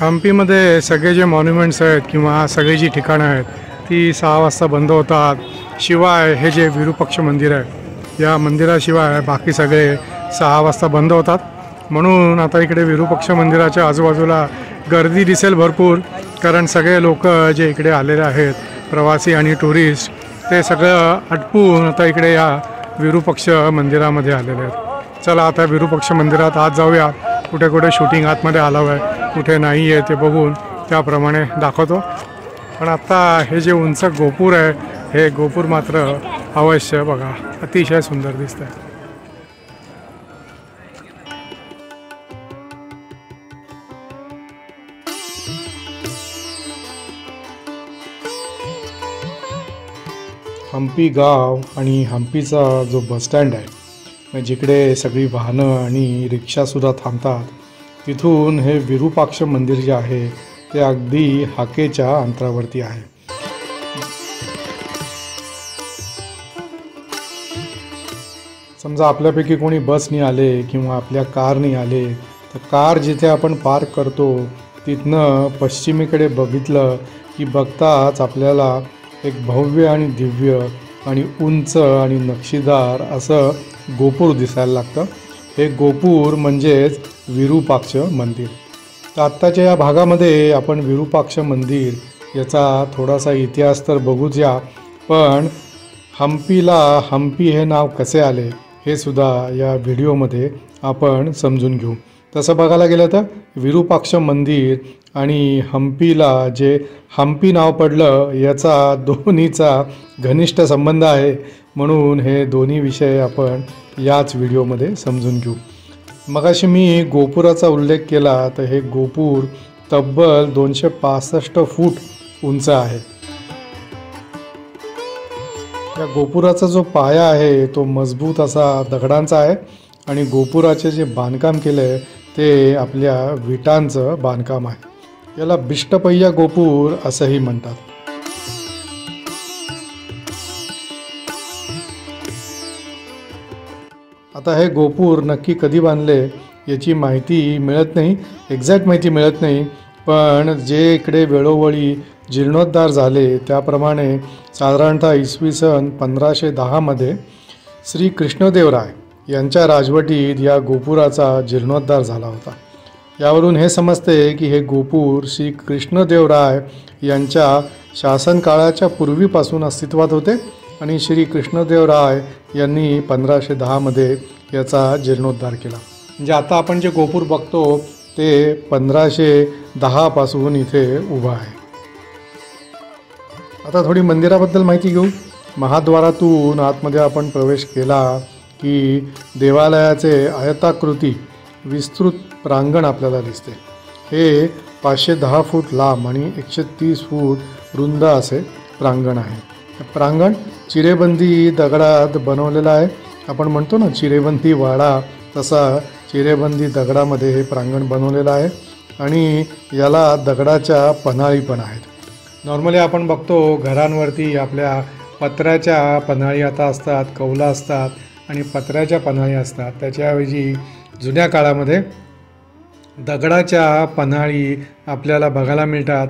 हम्पीमध्ये सगळे जे मॉन्युमेंट्स आहेत किंवा सगळी जी ठिकाणं आहेत ती 6 वाजता बंद होतात. शिवाय हे जे विरूपाक्ष मंदिर आहे या मंदिराशिवाय बाकी सगळे 6 वाजता बंद होतात. म्हणून आता इकडे विरूपाक्ष मंदिराच्या आजूबाजूला गर्दी दिसेल भरपूर, कारण सगळे लोक जे इकडे आलेले आहेत प्रवासी आणि टुरिस्ट ते सगळं आटपून आता इकडे या विरूपाक्ष मंदिरामध्ये आलेले आहेत. चला आता विरूपाक्ष मंदिरात आत जाऊया. कुठे कुठे शूटिंग आतमध्ये आलं आहे, कुठे नाही आहे ते बघून त्याप्रमाणे दाखवतो. पण आत्ता हे जे उंच गोपूर आहे हे गोपूर मात्र अवश्य बघा, अतिशय सुंदर दिसतं आहे. हम्पी गाव आणि हम्पीचा जो बसस्टँड आहे जिकडे सगळी वाहनं आणि रिक्षासुद्धा थांबतात, तिथून हे विरूपाक्ष मंदिर जे आहे ते अगदी हाकेच्या अंतरावरती आहे. समजा आपल्यापैकी कोणी बसनी आले किंवा आपल्या कारनी आले तर कार जिथे आपण पार्क करतो तिथनं पश्चिमेकडे बघितलं की बघताच आपल्याला एक भव्य आणि दिव्य आणि उंच आणि नक्षीदार असं गोपूर दिसायला लागतं. हे गोपूर म्हणजेच विरूपाक्ष मंदिर. तर आत्ताच्या या भागामध्ये आपण विरूपाक्ष मंदिर याचा थोडासा इतिहास तर बघूया, पण हम्पीला हम्पी हे नाव कसे आले हे सुद्धा या व्हिडिओमध्ये आपण समजून घेऊ. तसं बघायला गेलं तर विरूपाक्ष मंदिर आणि हम्पीला जे हम्पी नाव पडलं याचा दोन्हीचा घनिष्ठ संबंध आहे. म्हणून हे दोन्ही विषय आपण याच व्हिडिओमध्ये समजून घेऊ. मगाशी मी गोपुराचा उल्लेख केला तर हे गोपूर तब्बल 265 फूट उंच आहे. या गोपुराचा जो पाया आहे तो मजबूत असा दगडांचा आहे आणि गोपुराचे जे बांधकाम केलं आहे ते आपल्या विटांचं बांधकाम आहे. याला बिष्टपय्या गोपूर असंही म्हणतात. आता हे गोपूर नक्की कधी बांधले याची माहिती मिळत नाही, एक्झॅक्ट माहिती मिळत नाही, पण जे इकडे वेळोवेळी जीर्णोद्धार झाले त्याप्रमाणे साधारणतः इसवी सन 1510 श्री कृष्णदेवराय यांच्या राजवटीत या गोपुराचा जीर्णोद्धार झाला होता. यावरून हे समजते की हे गोपूर श्री कृष्णदेवराय यांच्या शासनकाळाच्या पूर्वीपासून अस्तित्वात होते आणि श्री कृष्णदेवराय यांनी 1510 याचा जीर्णोद्धार केला. म्हणजे आता आपण जे गोपूर बघतो ते 1510 पासून इथे उभा आहे. आता थोडी मंदिराबद्दल माहिती घेऊ. महाद्वारातून आतमध्ये आपण प्रवेश केला की देवालयाचे आयताकृती विस्तृत प्रांगण आपल्याला दिसते. हे 510 फूट लांब आणि 130 फूट रुंद असे प्रांगण आहे. प्रांगण चिरेबंदी दगडात बनवलेलं आहे. आपण म्हणतो ना चिरेबंदी वाडा, तसा चिरेबंदी दगडामध्ये हे प्रांगण बनवलेलं आहे आणि याला दगडाच्या पन्हाळी पण आहेत. नॉर्मली आपण बघतो घरांवरती आपल्या पत्र्याच्या पन्हाळी आता असतात, कौला असतात आणि पत्र्याच्या पन्हाळी असतात. त्याच्याऐवजी जुन्या काळामध्ये दगडाच्या पन्हाळी आपल्याला बघायला मिळतात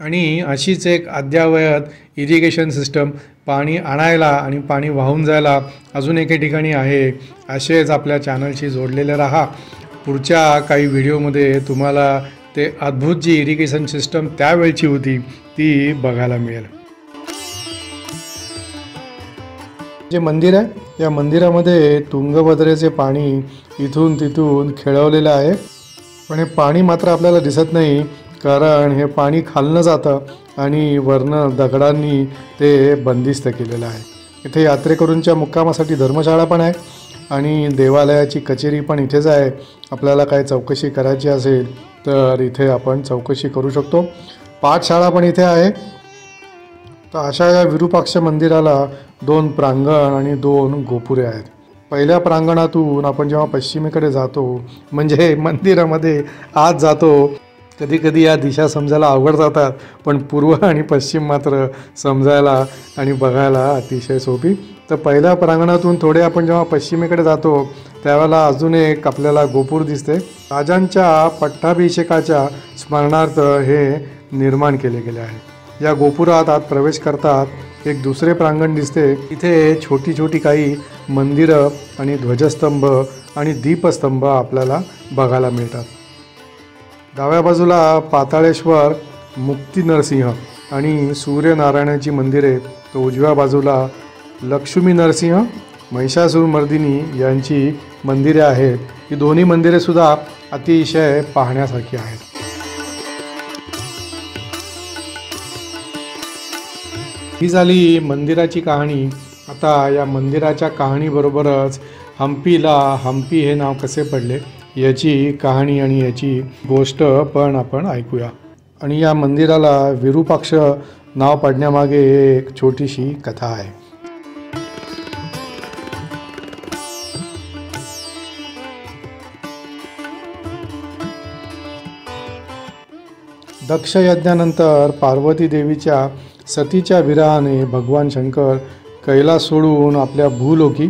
आणि अशीच एक अद्ययावत इरिगेशन सिस्टम पाणी आणायला आणि पाणी वाहून जायला अजून एके ठिकाणी आहे. असेच आपल्या चॅनलशी जोडलेले राहा. पुढच्या काही व्हिडिओमध्ये तुम्हाला ते अद्भुत जी इरिगेशन सिस्टम त्यावेळची होती ती बघायला मिळेल. जे मंदिर आहे या मंदिरामध्ये तुंगभद्रेचे पाणी इथून तिथून खेळवलेलं आहे, पण हे पाणी मात्र आपल्याला दिसत नाही कारण हे पाणी खालनं जातं आणि वरनं दगडांनी ते बंदिस्त केलेलं आहे. इथे यात्रेकरूंच्या मुक्कामासाठी धर्मशाळा पण आहे आणि देवालयाची कचेरी पण इथेच आहे. आपल्याला काय चौकशी करायची असेल तर इथे आपण चौकशी करू शकतो. पाठशाळा पण इथे आहे. तर अशा या विरूपाक्ष मंदिराला 2 प्रांगण आणि 2 गोपुरे आहेत. पहिल्या प्रांगणातून आपण जेव्हा पश्चिमेकडे जातो म्हणजे मंदिरामध्ये आत जातो, कधी कधी या दिशा समजायला अवघड जातात, पण पूर्व आणि पश्चिम मात्र समजायला आणि बघायला अतिशय सोपी. तर पहिल्या प्रांगणातून थोडे आपण जेव्हा पश्चिमेकडे जातो त्यावेळेला अजून एक आपल्याला गोपूर दिसते. राजांच्या पट्टाभिषेकाच्या स्मरणार्थ हे निर्माण केले गेले आहे. या गोपुरात आत प्रवेश करतात एक दुसरे प्रांगण दिसते. इथे छोटी छोटी काही मंदिरं आणि ध्वजस्तंभ आणि दीपस्तंभ आपल्याला बघायला मिळतात. डाव्या बाजूला पाताळेश्वर, मुक्ती नरसिंह आणि सूर्यनारायणाची मंदिरे, तर उजव्या बाजूला लक्ष्मी नरसिंह, महिषासुरमर्दिनी यांची मंदिरे आहेत. ही दोन्ही मंदिरे सुद्धा अतिशय पाहण्यासारखी आहेत. ही झाली मंदिराची कहाणी. आता या मंदिराच्या कहाणीबरोबरच हम्पीला हम्पी हे नाव कसे पडले याची कहाणी आणि याची गोष्ट पण आपण ऐकूया. आणि या मंदिराला विरूपाक्ष नाव पडण्यामागे एक छोटीशी कथा आहे. दक्ष यज्ञानंतर पार्वती देवीच्या सतीच्या विरहाने भगवान शंकर कैलास सोडून आपल्या भूलोकी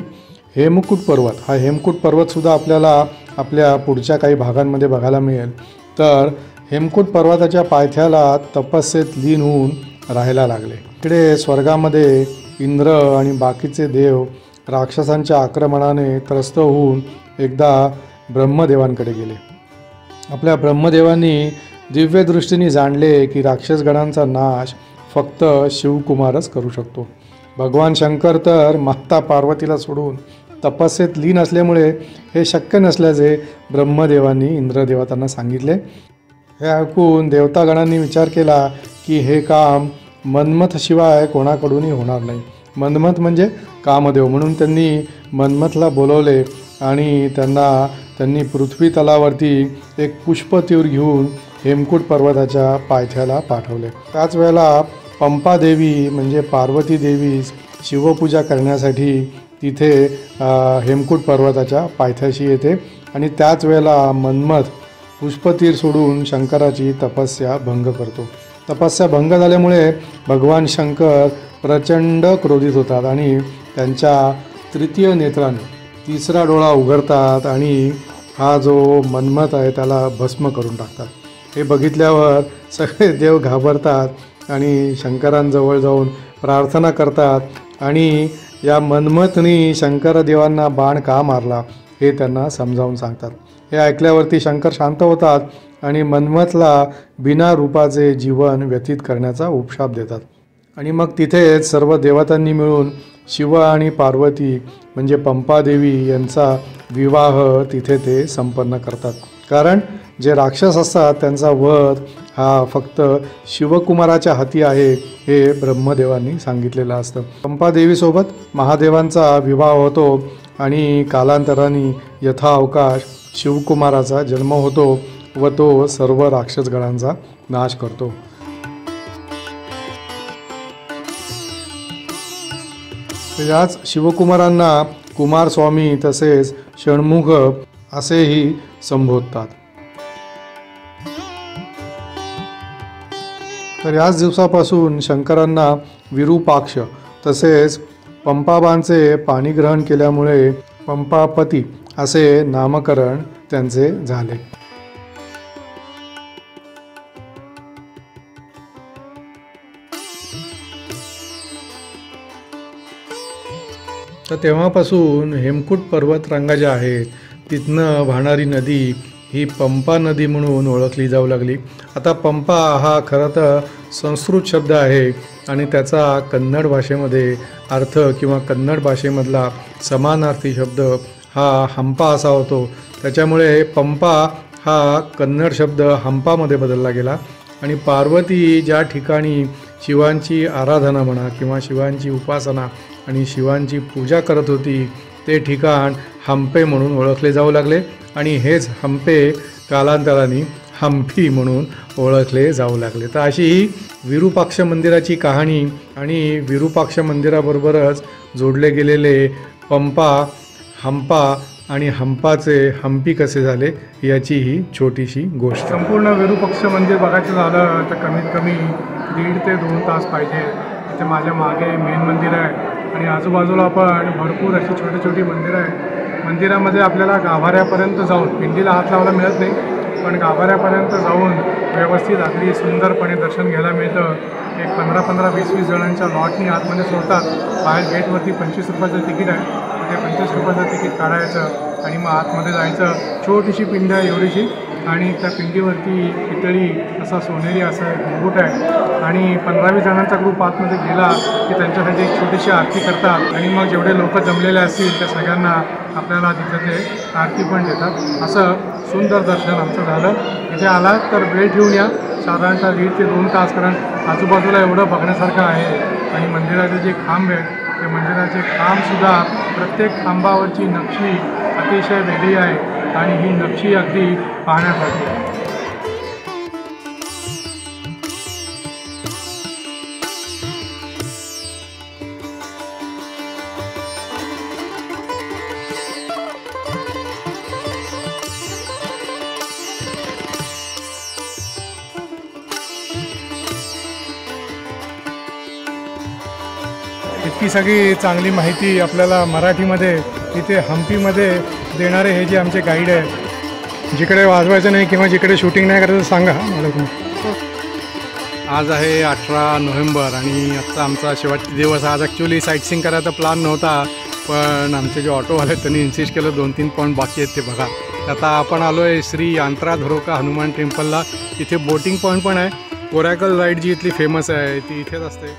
हेमकूट पर्वत, हा हेमकूट पर्वतसुद्धा आपल्याला आपल्या पुढच्या काही भागांमध्ये बघायला मिळेल. तर हेमकूट पर्वताच्या पायथ्याला तपस्येत लीन होऊन राहायला लागले. इकडे स्वर्गामध्ये इंद्र आणि बाकीचे देव राक्षसांच्या आक्रमणाने त्रस्त होऊन एकदा ब्रह्मदेवांकडे गेले. आपल्या ब्रह्मदेवांनी दिव्य दृष्टीने जाणले की राक्षसगणांचा नाश फक्त शिवकुमारच करू शकतो. भगवान शंकर तर माता पार्वतीला सोडून तपस्येत लीन असल्यामुळे हे शक्य नसल्याचे ब्रह्मदेवांनी इंद्रदेवतांना सांगितले. हे ऐकून देवतागणांनी विचार केला की हे काम मन्मथ शिवाय कोणाकडूनही होणार नाही. मन्मथ म्हणजे कामदेव, म्हणून त्यांनी मन्मथला बोलवले आणि त्यांनी पृथ्वी तलावरती एक पुष्पतीवर घेऊन हेमकूट पर्वताच्या पायथ्याला पाठवले. त्याच वेळेला पंपादेवी म्हणजे पार्वती देवी शिवपूजा करण्यासाठी तिथे हेमकूट पर्वताच्या पायथ्याशी येते आणि त्याच वेळेला मन्मथ पुष्पतीर सोडून शंकराची तपस्या भंग करतो. तपस्या भंग झाल्यामुळे भगवान शंकर प्रचंड क्रोधित होतात आणि त्यांच्या तृतीय नेत्राने तिसरा डोळा उघडतात आणि हा जो मन्मथ आहे त्याला भस्म करून टाकतात. हे बघितल्यावर सगळे देव घाबरतात आणि शंकरांजवळ जाऊन प्रार्थना करतात आणि या मन्मथनी शंकरदेवांना बाण का मारला हे त्यांना समजावून सांगतात. हे ऐकल्यावरती शंकर शांत होतात आणि मन्मथला बिना रूपाचे जीवन व्यतीत करण्याचा उपशाप देतात. आणि मग तिथेच सर्व देवतांनी मिळून शिव आणि पार्वती म्हणजे पंपादेवी यांचा विवाह तिथे ते संपन्न करतात. कारण जे राक्षस असतात त्यांचा वध हा फक्त शिवकुमाराच्या हाती आहे हे ब्रह्मदेवांनी सांगितलेलं असतं. पंपादेवीसोबत महादेवांचा विवाह होतो आणि कालांतराने यथाअवकाश शिवकुमाराचा जन्म होतो व तो सर्व राक्षसगणांचा नाश करतो. याच शिवकुमारांना कुमारस्वामी तसेच षण्मुख असेही संबोधतात. तर याच दिवसापासून शंकरांना विरूपाक्ष तसेच पंपाबांचे पाणीग्रहण केल्यामुळे पंपापती असे नामकरण त्यांचे झाले. तर तेव्हापासून हेमकूट पर्वतरांगा ज्या आहेत तिथनं वाहणारी नदी ही पंपा नदी म्हणून ओळखली जाऊ लागली. आता पंपा हा खरं तर संस्कृत शब्द आहे आणि त्याचा कन्नड भाषेमध्ये अर्थ किंवा कन्नड भाषेमधला समानार्थी शब्द हा हंपा असा होतो. त्याच्यामुळे पंपा हा कन्नड शब्द हंपामध्ये बदलला गेला आणि पार्वती ज्या ठिकाणी शिवांची आराधना म्हणा किंवा शिवांची उपासना आणि शिवांची पूजा करत होती ते ठिकाण हंपे म्हणून ओळखले जाऊ लागले आणि हेच हंपे कालांतराने हम्पी म्हणून ओळखले जाऊ लागले. तर अशी ही विरूपाक्ष मंदिराची कहाणी आणि विरूपाक्ष मंदिराबरोबरच जोडले गेलेले पंपा, हंपा आणि हंपाचे हम्पी कसे झाले याची ही छोटीशी गोष्ट. संपूर्ण विरूपाक्ष मंदिर बघायचं झालं तर कमीत कमी 1.5 ते 2 तास पाहिजे. इथे माझ्या मागे मेन मंदिर आहे आणि आजूबाजूला पण भरपूर अशी छोटी छोटी मंदिरं आहेत. मंदिरामध्ये आपल्याला गाभाऱ्यापर्यंत जाऊन, पिंडीला हात लावायला मिळत नाही, पण गाभाऱ्यापर्यंत जाऊन व्यवस्थित अगदी सुंदरपणे दर्शन घ्यायला मिळतं. एक 15-20 जणांच्या लॉटनी आतमध्ये सोडतात. बाहेर गेटवरती 25 रुपयाचं तिकीट आहे, ते 25 रुपयाचं तिकीट काढायचं आणि मग आतमध्ये जायचं. छोटीशी पिंड आहे एवढीशी, आणि त्या पिंडीवरती पितळी असा सोनेरी असा एक मुकुट आहे. आणि 15-20 जणांचा ग्रुप आतमध्ये गेला की त्यांच्यासाठी एक छोटीशी आरती करतात आणि मग जेवढे लोक जमलेले असतील त्या सगळ्यांना आपल्याला तिथं ते आरती पण देतात. असं सुंदर दर्शन आमचं झालं. इथे आलात तर वेळ घेऊन या, साधारणतः 1.5 ते 2 तास, कारण आजूबाजूला एवढं बघण्यासारखं आहे. आणि मंदिराचे जे खांब आहेत ते मंदिराचे खांबसुद्धा प्रत्येक खांबावरची नक्षी अतिशय वेगळी आहे आणि ही नक्षी अगदी पाहण्यासाठी आहे. इतकी सगळी चांगली माहिती आपल्याला मराठीमध्ये इथे हम्पीमध्ये देणारे हे जे आमचे गाईड आहे, जिकडे वाजवायचं नाही किंवा जिकडे शूटिंग नाही करायचं सांगा मला तुम्ही. आज आहे 18 नोव्हेंबर आणि आजचा आमचा शेवटचा दिवस. आज ॲक्च्युली साईटसीइंग करायचा प्लॅन नव्हता, पण आमचे जे ऑटोवाले आहेत त्यांनी इन्सिस्ट केलं 2-3 पॉईंट बाकी आहेत ते बघा. आता आपण आलो आहे श्री अंतराधरोका हनुमान टेम्पलला. इथे बोटिंग पॉईंट पण आहे. ओरॅकल राईड जी इथली फेमस आहे ती इथेच असते.